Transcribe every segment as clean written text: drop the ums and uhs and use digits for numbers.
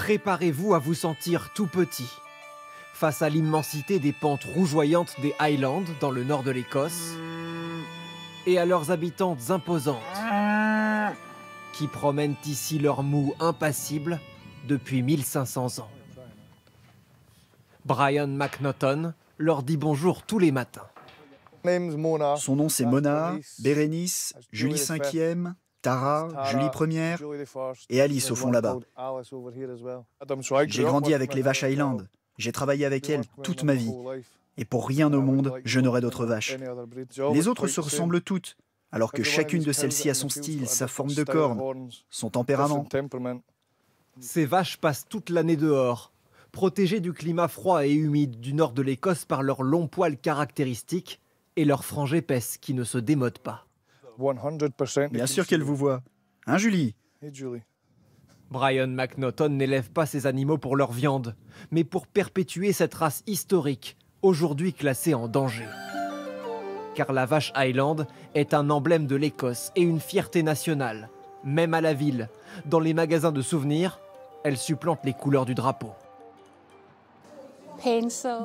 Préparez-vous à vous sentir tout petit, face à l'immensité des pentes rougeoyantes des Highlands dans le nord de l'Écosse, et à leurs habitantes imposantes, qui promènent ici leur moue impassible depuis 1500 ans. Brian McNaughton leur dit bonjour tous les matins. Son nom c'est Mona, Bérénice, Julie 5e, Tara, Julie 1re et Alice au fond là-bas. J'ai grandi avec les vaches Highland. J'ai travaillé avec elles toute ma vie. Et pour rien au monde, je n'aurais d'autres vaches. Les autres se ressemblent toutes, alors que chacune de celles-ci a son style, sa forme de corne, son tempérament. Ces vaches passent toute l'année dehors, protégées du climat froid et humide du nord de l'Écosse par leurs longs poils caractéristiques et leurs franges épaisses qui ne se démodent pas. Bien sûr qu'elle vous voit. Hein, Julie? Brian McNaughton n'élève pas ces animaux pour leur viande, mais pour perpétuer cette race historique, aujourd'hui classée en danger. Car la vache Highland est un emblème de l'Écosse et une fierté nationale. Même à la ville, dans les magasins de souvenirs, elle supplante les couleurs du drapeau.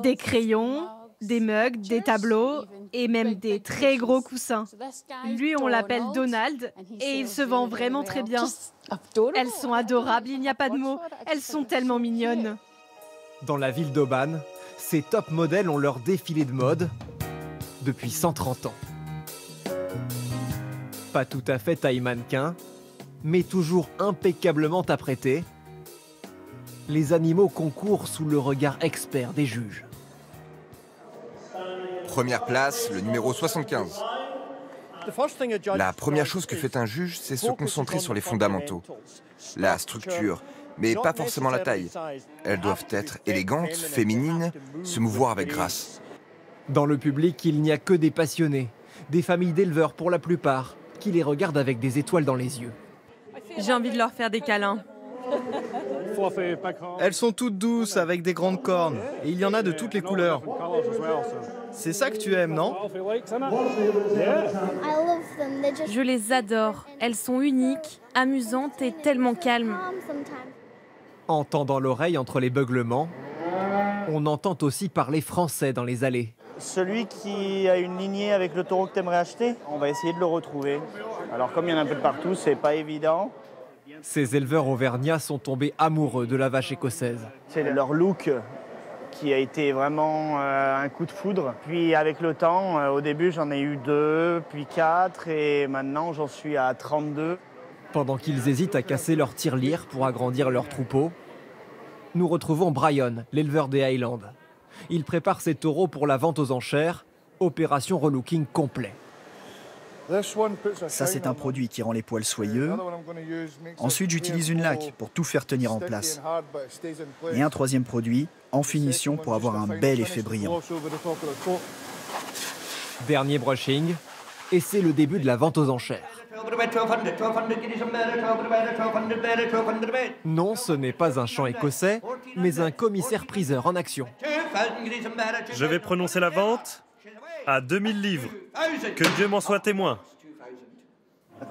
Des crayons, des mugs, des tableaux et même des très gros coussins. Lui, on l'appelle Donald et il se vend vraiment très bien. Elles sont adorables, il n'y a pas de mots. Elles sont tellement mignonnes. Dans la ville d'Oban, ces top modèles ont leur défilé de mode depuis 130 ans. Pas tout à fait taille mannequin, mais toujours impeccablement apprêtés, les animaux concourent sous le regard expert des juges. Première place, le numéro 75. La première chose que fait un juge, c'est se concentrer sur les fondamentaux. La structure, mais pas forcément la taille. Elles doivent être élégantes, féminines, se mouvoir avec grâce. Dans le public, il n'y a que des passionnés, des familles d'éleveurs pour la plupart, qui les regardent avec des étoiles dans les yeux. J'ai envie de leur faire des câlins. Elles sont toutes douces avec des grandes cornes et il y en a de toutes les couleurs. C'est ça que tu aimes, non? Je les adore. Elles sont uniques, amusantes et tellement calmes. En tendant l'oreille entre les beuglements, on entend aussi parler français dans les allées. Celui qui a une lignée avec le taureau que tu aimerais acheter, on va essayer de le retrouver. Alors comme il y en a un peu de partout, c'est pas évident. Ces éleveurs auvergnats sont tombés amoureux de la vache écossaise. C'est leur look qui a été vraiment un coup de foudre. Puis avec le temps, au début j'en ai eu 2, puis 4 et maintenant j'en suis à 32. Pendant qu'ils hésitent à casser leur tirelire pour agrandir leur troupeau, nous retrouvons Brian, l'éleveur des Highlands. Il prépare ses taureaux pour la vente aux enchères, opération relooking complet. Ça, c'est un produit qui rend les poils soyeux. Ensuite, j'utilise une laque pour tout faire tenir en place. Et un troisième produit, en finition, pour avoir un bel effet brillant. Dernier brushing, et c'est le début de la vente aux enchères. Non, ce n'est pas un chant écossais, mais un commissaire-priseur en action. Je vais prononcer la vente à 2000 livres. Que Dieu m'en soit témoin.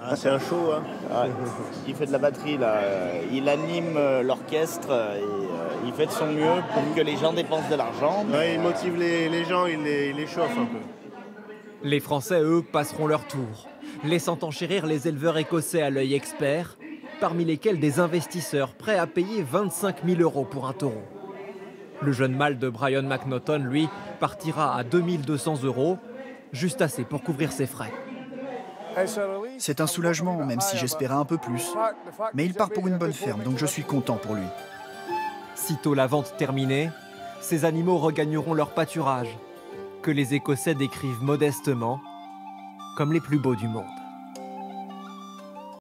Ah, c'est un show, hein. Ah, il fait de la batterie, là. Il anime l'orchestre et il fait de son mieux pour que les gens dépensent de l'argent. Ouais, il motive les gens, il les chauffe un peu. Les Français, eux, passeront leur tour, laissant enchérir les éleveurs écossais à l'œil expert, parmi lesquels des investisseurs prêts à payer 25 000 € pour un taureau. Le jeune mâle de Brian McNaughton, lui, partira à 2200 €, juste assez pour couvrir ses frais. C'est un soulagement, même si j'espérais un peu plus. Mais il part pour une bonne ferme, donc je suis content pour lui. Sitôt la vente terminée, ces animaux regagneront leur pâturage, que les Écossais décrivent modestement comme les plus beaux du monde.